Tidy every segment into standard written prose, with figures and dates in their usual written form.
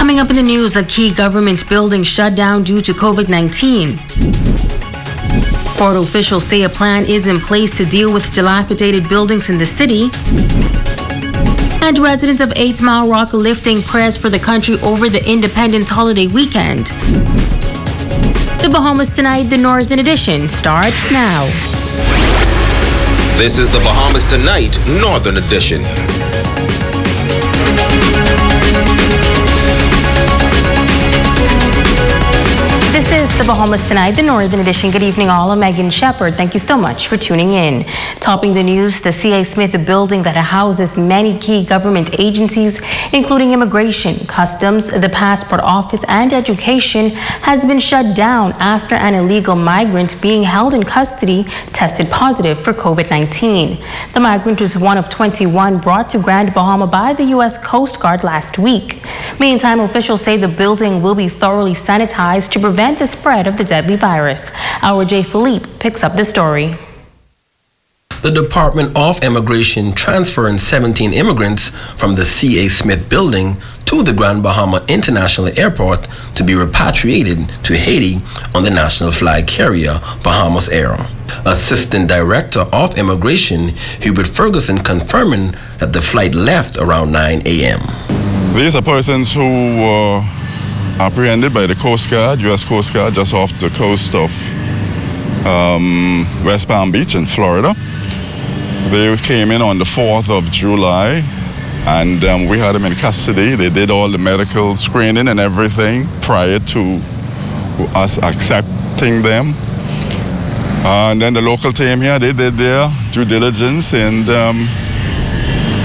Coming up in the news, a key government building shut down due to COVID-19. Port officials say a plan is in place to deal with dilapidated buildings in the city. And residents of 8 Mile Rock lifting prayers for the country over the Independence holiday weekend. The Bahamas Tonight, the Northern Edition, starts now. This is the Bahamas Tonight, Northern Edition. This is the Bahamas Tonight, the Northern Edition. Good evening, all. I'm Megan Shepard. Thank you so much for tuning in. Topping the news, the C.A. Smith building that houses many key government agencies, including immigration, customs, the passport office, and education, has been shut down after an illegal migrant being held in custody tested positive for COVID-19. The migrant was one of 21 brought to Grand Bahama by the U.S. Coast Guard last week. Meantime, officials say the building will be thoroughly sanitized to prevent the spread of the deadly virus. Our J. Philippe picks up the story. The Department of Immigration transferring 17 immigrants from the C.A. Smith building to the Grand Bahama International Airport to be repatriated to Haiti on the national flag carrier Bahamas Air. Assistant Director of Immigration Hubert Ferguson confirming that the flight left around 9 a.m. These are persons who were apprehended by the Coast Guard, U.S. Coast Guard, just off the coast of West Palm Beach in Florida. They came in on the 4th of July, and we had them in custody. They did all the medical screening and everything prior to us accepting them. And then the local team here, they did their due diligence and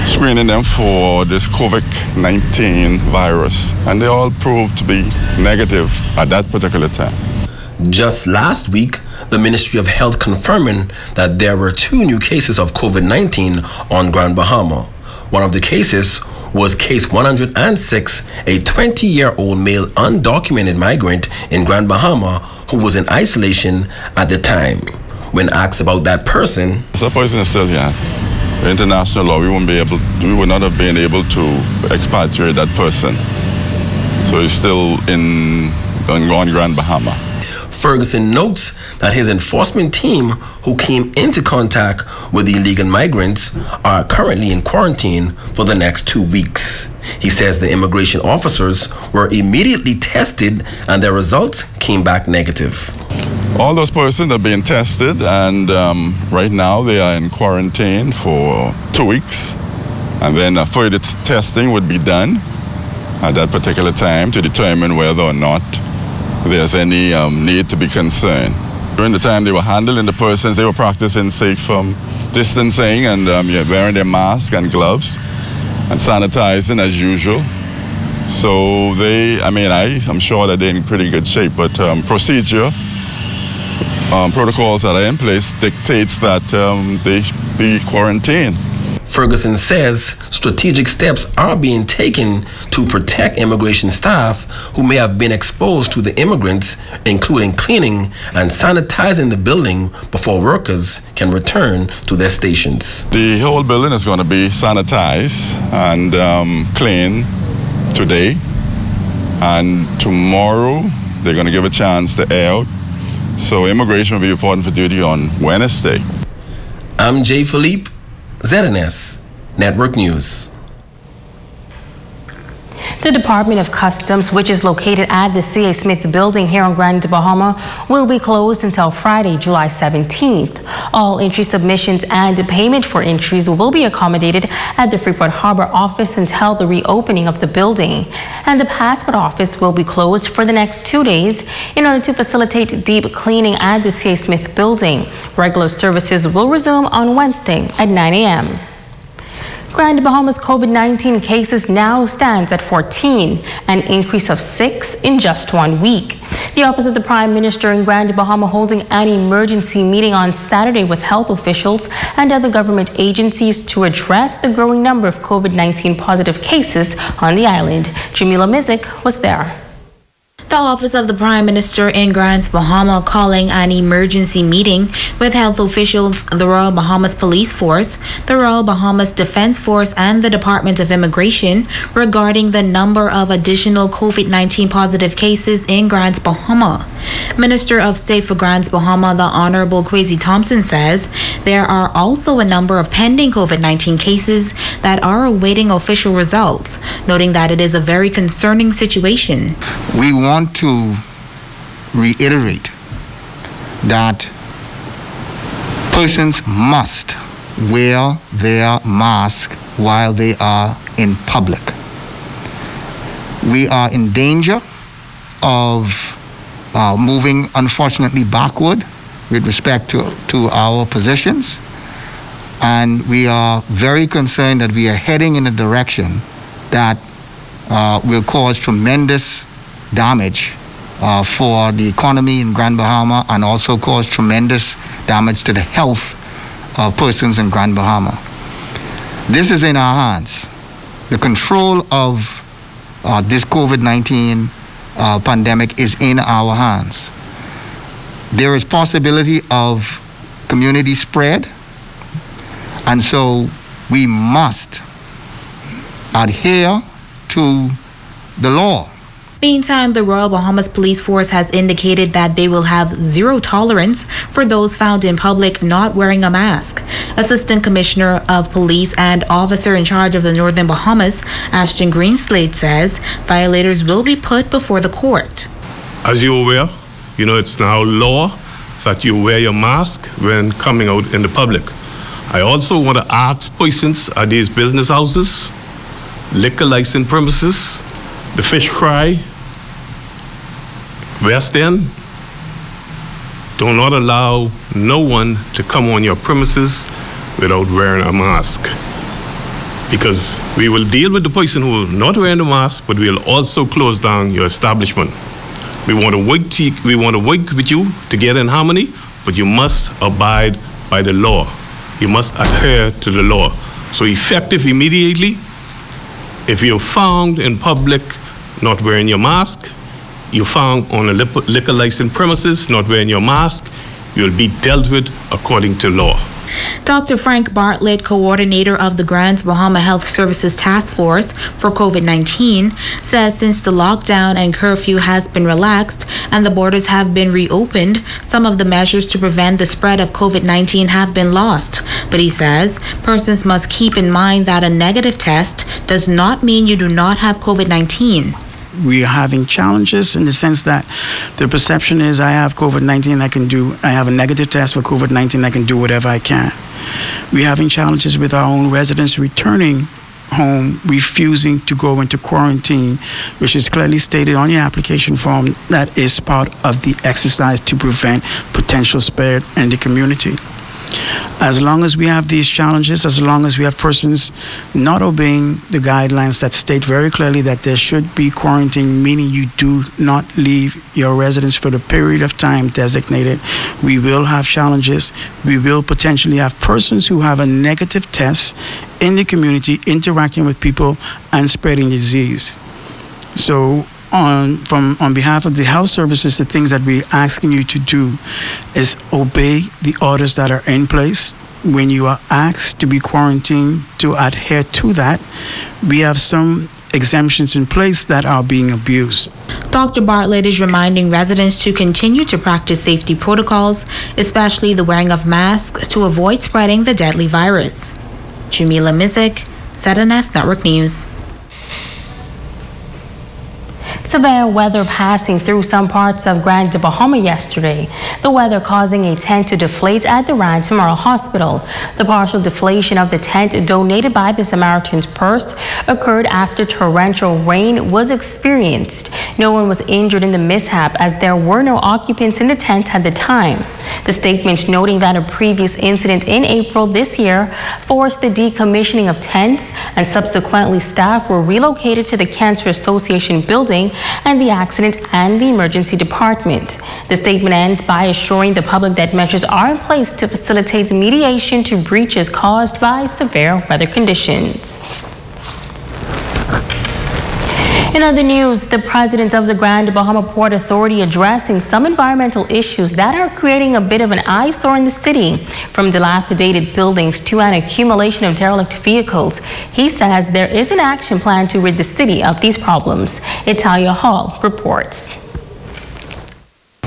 screening them for this COVID-19 virus, and they all proved to be negative at that particular time. Just last week, the Ministry of Health confirming that there were 2 new cases of COVID-19 on Grand Bahama. One of the cases was case 106, a 20-year-old male undocumented migrant in Grand Bahama who was in isolation at the time. When asked about that person, that person is still here. International law, we would not have been able to expatriate that person. So he's still on Grand Bahama. Ferguson notes that his enforcement team, who came into contact with the illegal migrants, are currently in quarantine for the next 2 weeks. He says the immigration officers were immediately tested and their results came back negative. All those persons are being tested, and right now they are in quarantine for 2 weeks, and then further testing would be done at that particular time to determine whether or not there's any need to be concerned. During the time they were handling the persons, they were practicing safe distancing and wearing their masks and gloves and sanitizing as usual. So I'm sure that they're in pretty good shape, but procedure protocols that are in place dictates that they be quarantined. Ferguson says strategic steps are being taken to protect immigration staff who may have been exposed to the immigrants, including cleaning and sanitizing the building before workers can return to their stations. The whole building is going to be sanitized and cleaned today, and tomorrow they're going to give a chance to air out. So immigration will be reporting for duty on Wednesday. I'm J. Philippe, ZNS Network News. The Department of Customs, which is located at the C.A. Smith building here on Grand Bahama, will be closed until Friday, July 17th. All entry submissions and payment for entries will be accommodated at the Freeport Harbor office until the reopening of the building. And the passport office will be closed for the next 2 days in order to facilitate deep cleaning at the C.A. Smith building. Regular services will resume on Wednesday at 9 a.m. Grand Bahama's COVID-19 cases now stands at 14, an increase of 6 in just 1 week. The Office of the Prime Minister in Grand Bahama holding an emergency meeting on Saturday with health officials and other government agencies to address the growing number of COVID-19 positive cases on the island. Jamila Mizik was there. The Office of the Prime Minister in Grand Bahama calling an emergency meeting with health officials, the Royal Bahamas Police Force, the Royal Bahamas Defense Force, and the Department of Immigration regarding the number of additional COVID-19 positive cases in Grand Bahama. Minister of State for Grand Bahama, the Honorable Kwesi Thompson, says there are also a number of pending COVID-19 cases that are awaiting official results, noting that it is a very concerning situation. We want to reiterate that persons must wear their mask while they are in public. We are in danger of moving, unfortunately, backward with respect to our positions, and we are very concerned that we are heading in a direction that will cause tremendous damage for the economy in Grand Bahama and also cause tremendous damage to the health of persons in Grand Bahama. This is in our hands. The control of this COVID-19 pandemic is in our hands. There is possibility of community spread, and so we must adhere to the law. Meantime, the Royal Bahamas Police Force has indicated that they will have zero tolerance for those found in public not wearing a mask. Assistant Commissioner of Police and Officer in charge of the Northern Bahamas, Ashton Greenslade, says violators will be put before the court. As you're aware, it's now law that you wear your mask when coming out in the public. I also want to ask persons at these business houses, liquor license premises, the Fish Fry, West End, do not allow no one to come on your premises without wearing a mask. Because we will deal with the person who is not wearing the mask, but we'll also close down your establishment. We want to work with you to get in harmony, but you must abide by the law. You must adhere to the law. So effective immediately. If you're found in public not wearing your mask, you're found on a liquor license premises not wearing your mask, you'll be dealt with according to law. Dr. Frank Bartlett, coordinator of the Grand Bahama Health Services Task Force for COVID-19, says since the lockdown and curfew has been relaxed and the borders have been reopened, some of the measures to prevent the spread of COVID-19 have been lost. But he says persons must keep in mind that a negative test does not mean you do not have COVID-19. We are having challenges in the sense that the perception is I have COVID-19, I have a negative test for COVID-19, I can do whatever I can. We're having challenges with our own residents returning home, refusing to go into quarantine, which is clearly stated on your application form that is part of the exercise to prevent potential spread in the community. As long as we have these challenges, as long as we have persons not obeying the guidelines that state very clearly that there should be quarantine, meaning you do not leave your residence for the period of time designated, we will have challenges. We will potentially have persons who have a negative test in the community interacting with people and spreading disease. So on behalf of the health services, the things that we're asking you to do is obey the orders that are in place. When you are asked to be quarantined, to adhere to that. We have some exemptions in place that are being abused. Dr. Bartlett is reminding residents to continue to practice safety protocols, especially the wearing of masks to avoid spreading the deadly virus. Jamila Mizik, ZNS Network News. Severe weather passing through some parts of Grand Bahama yesterday. The weather causing a tent to deflate at the Rand Memorial Hospital. The partial deflation of the tent donated by the Samaritan's Purse occurred after torrential rain was experienced. No one was injured in the mishap as there were no occupants in the tent at the time. The statement noting that a previous incident in April this year forced the decommissioning of tents and subsequently staff were relocated to the Cancer Association building and the accident and the emergency department. The statement ends by assuring the public that measures are in place to facilitate mediation to breaches caused by severe weather conditions. In other news, the president of the Grand Bahama Port Authority addressing some environmental issues that are creating a bit of an eyesore in the city, from dilapidated buildings to an accumulation of derelict vehicles. He says there is an action plan to rid the city of these problems. Italia Hall reports.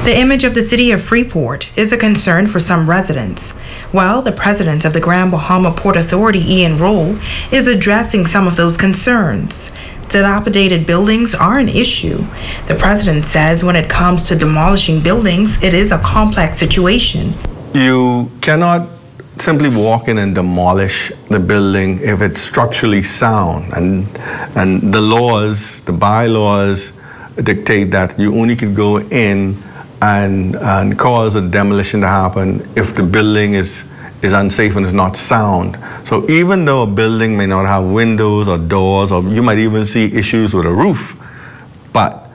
The image of the city of Freeport is a concern for some residents. While the president of the Grand Bahama Port Authority, Ian Roll, is addressing some of those concerns. Dilapidated buildings are an issue. The president says when it comes to demolishing buildings, it is a complex situation. You cannot simply walk in and demolish the building if it's structurally sound. And the laws, the bylaws dictate that you only could go in and cause a demolition to happen if the building is unsafe and is not sound. So even though a building may not have windows or doors, or you might even see issues with a roof, but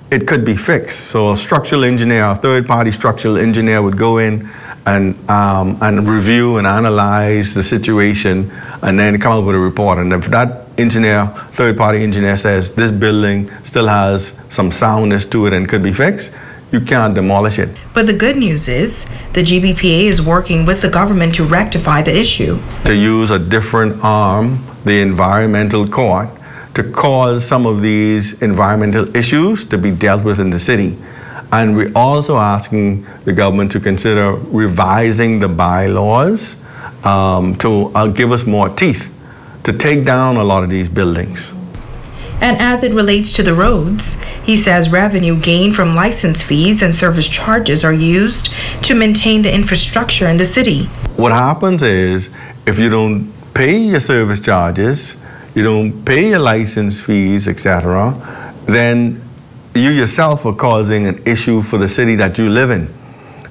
it could be fixed. So a structural engineer, a third-party structural engineer would go in and review and analyze the situation and then come up with a report. And if that engineer, third-party engineer says this building still has some soundness to it and could be fixed, you can't demolish it. But the good news is the GBPA is working with the government to rectify the issue. To use a different arm, the environmental court, to cause some of these environmental issues to be dealt with in the city. And we're also asking the government to consider revising the bylaws to give us more teeth to take down a lot of these buildings. And as it relates to the roads, he says revenue gained from license fees and service charges are used to maintain the infrastructure in the city. What happens is, if you don't pay your service charges, you don't pay your license fees, etc., then you yourself are causing an issue for the city that you live in.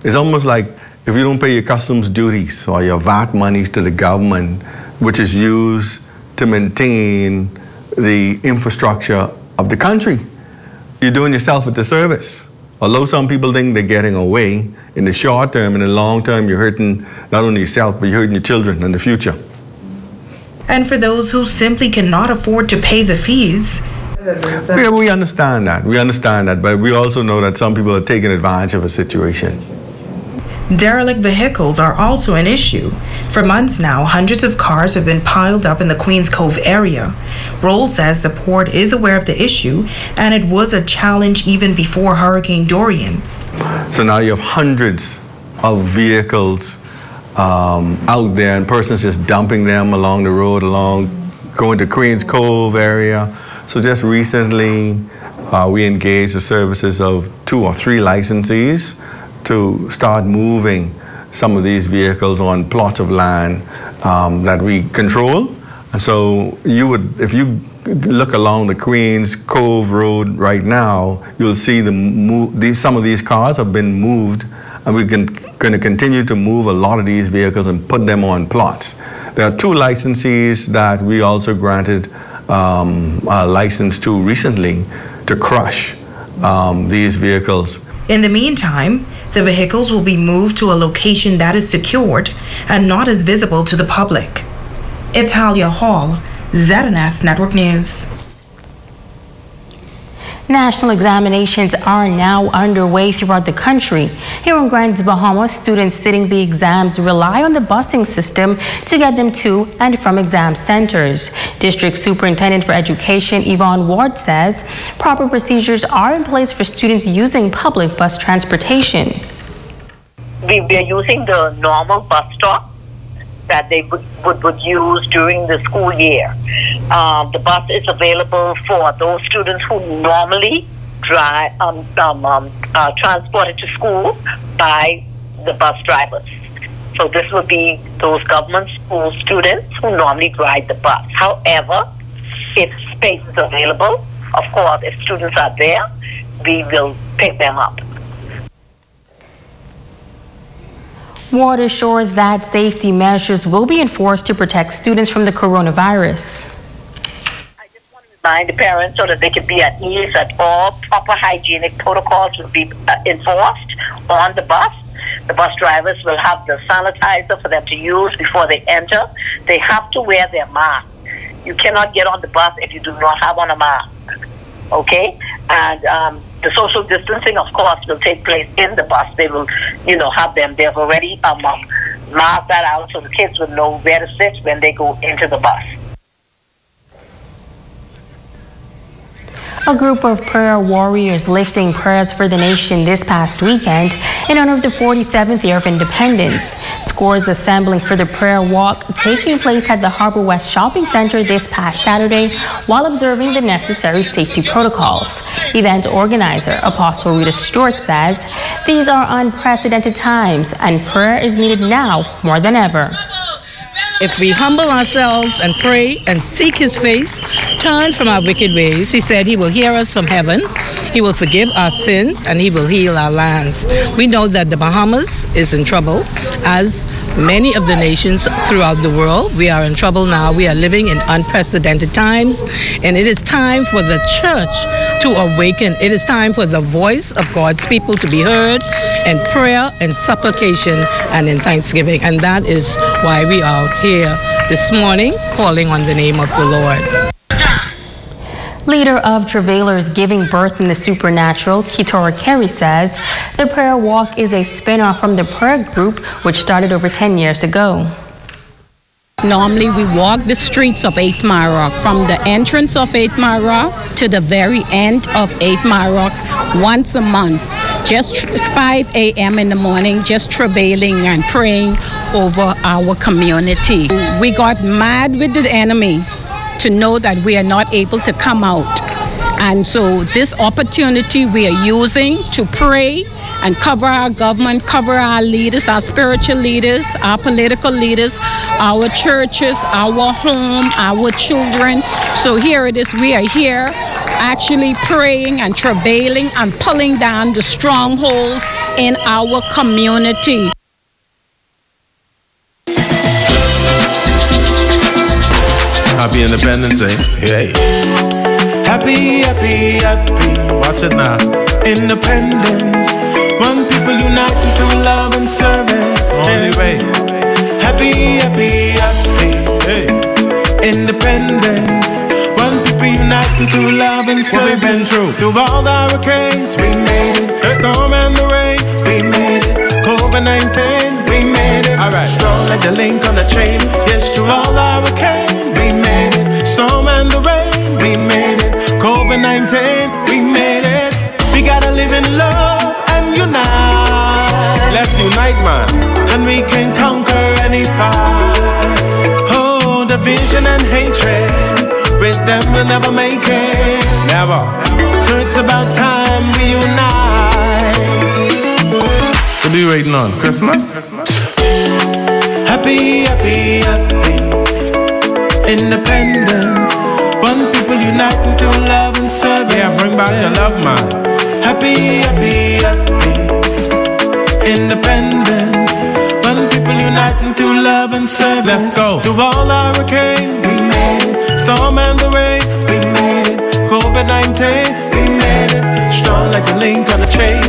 It's almost like if you don't pay your customs duties or your VAT monies to the government, which is used to maintain the infrastructure of the country, you're doing yourself a disservice. Although some people think they're getting away, in the short term, in the long term, you're hurting not only yourself, but you're hurting your children in the future. And for those who simply cannot afford to pay the fees, yeah, we understand that. We understand that, but we also know that some people are taking advantage of a situation. derelict vehicles are also an issue. For months now, hundreds of cars have been piled up in the Queens Cove area. Roll says the port is aware of the issue, and it was a challenge even before Hurricane Dorian. So now you have hundreds of vehicles out there, and persons just dumping them along the road, going to Queens Cove area. So just recently, we engaged the services of 2 or 3 licensees to start moving some of these vehicles on plots of land that we control. And so you would, if you look along the Queens Cove Road right now, you'll see some of these cars have been moved, and we're going to continue to move a lot of these vehicles and put them on plots. There are 2 licensees that we also granted a license to recently to crush these vehicles. In the meantime, the vehicles will be moved to a location that is secured and not as visible to the public. Italia Hall, ZNS Network News. National examinations are now underway throughout the country. Here in Grand Bahama, students sitting the exams rely on the busing system to get them to and from exam centers. District Superintendent for Education Yvonne Ward says proper procedures are in place for students using public bus transportation. We are using the normal bus stop that they would use during the school year. The bus is available for those students who normally drive transported to school by the bus drivers. So this would be those government school students who normally ride the bus. However, if space is available, of course, if students are there, we will pick them up. Ward assures that safety measures will be enforced to protect students from the coronavirus. I just want to remind the parents so that they can be at ease that all proper hygienic protocols will be enforced on the bus. The bus drivers will have the sanitizer for them to use before they enter. They have to wear their mask. You cannot get on the bus if you do not have on a mask. okay? And the social distancing, of course, will take place in the bus. They will, have them. They've already marked that out so the kids will know where to sit when they go into the bus. A group of prayer warriors lifting prayers for the nation this past weekend in honor of the 47th year of independence. Scores assembling for the prayer walk taking place at the Harbor West Shopping Center this past Saturday while observing the necessary safety protocols. Event organizer Apostle Rita Stewart says these are unprecedented times and prayer is needed now more than ever. If we humble ourselves and pray and seek his face, turn from our wicked ways, he said he will hear us from heaven, he will forgive our sins, and he will heal our lands. We know that the Bahamas is in trouble, as many of the nations throughout the world. We are in trouble now. We are living in unprecedented times, and it is time for the church to awaken. It is time for the voice of God's people to be heard in prayer and supplication and in thanksgiving. And that is why we are here this morning calling on the name of the Lord. Leader of Travailers Giving Birth in the Supernatural, Kitora Carey, says the prayer walk is a spin-off from the prayer group which started over 10 years ago. Normally we walk the streets of 8 Mile Rock, from the entrance of 8 Mile Rock to the very end of 8 Mile Rock once a month. Just 5 a.m. in the morning, just travailing and praying over our community. We got mad with the enemy to know that we are not able to come out. And so this opportunity we are using to pray and cover our government, cover our leaders, our spiritual leaders, our political leaders, our churches, our home, our children. So here it is, we are here actually praying and travailing and pulling down the strongholds in our community. Happy Independence Day. Hey. Happy, happy, happy. Watch it now. Independence. One people united through love and service. Only way. Happy, happy, happy. Hey. Independence. One people united through love and service. What we've been through all the hurricanes, we made it. The storm and the rain, we made it. COVID-19, we made it. Alright. Strong like the link on the chain. Yes, through all the hurricanes, we made it. Storm and the rain, we made it. COVID-19, we made it. We gotta live in love and unite. Let's unite, man. And we can conquer any fight. Oh, division and hatred, with them we'll never make it. Never. So it's about time we unite. What are you waiting on? Christmas? Happy, happy, happy. Independence. One people united through love and service. Yeah, bring back the love, man. Happy, happy, happy. Independence. One people united through love and service. Let's go. Through all the hurricane, we made it. Storm and the rain, we made it. COVID-19, we made it. Strong like the link on the chain.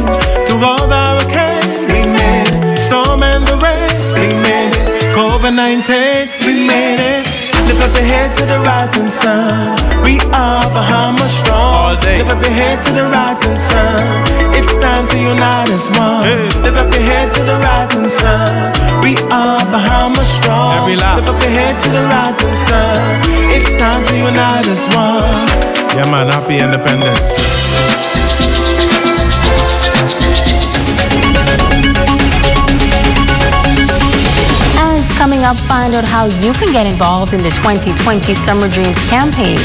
Through all the hurricane, we made it. Storm and the rain, we made it. COVID-19, we made it. Lift up your head to the rising sun. We are Bahama strong. All day. Lift up your head to the rising sun. It's time to unite as one. Hey. Lift up your head to the rising sun. We are Bahama strong. Every life. Lift up your head to the rising sun. It's time to unite as one. Yeah, man, happy independence. Coming up, find out how you can get involved in the 2020 Summer Dreams campaign.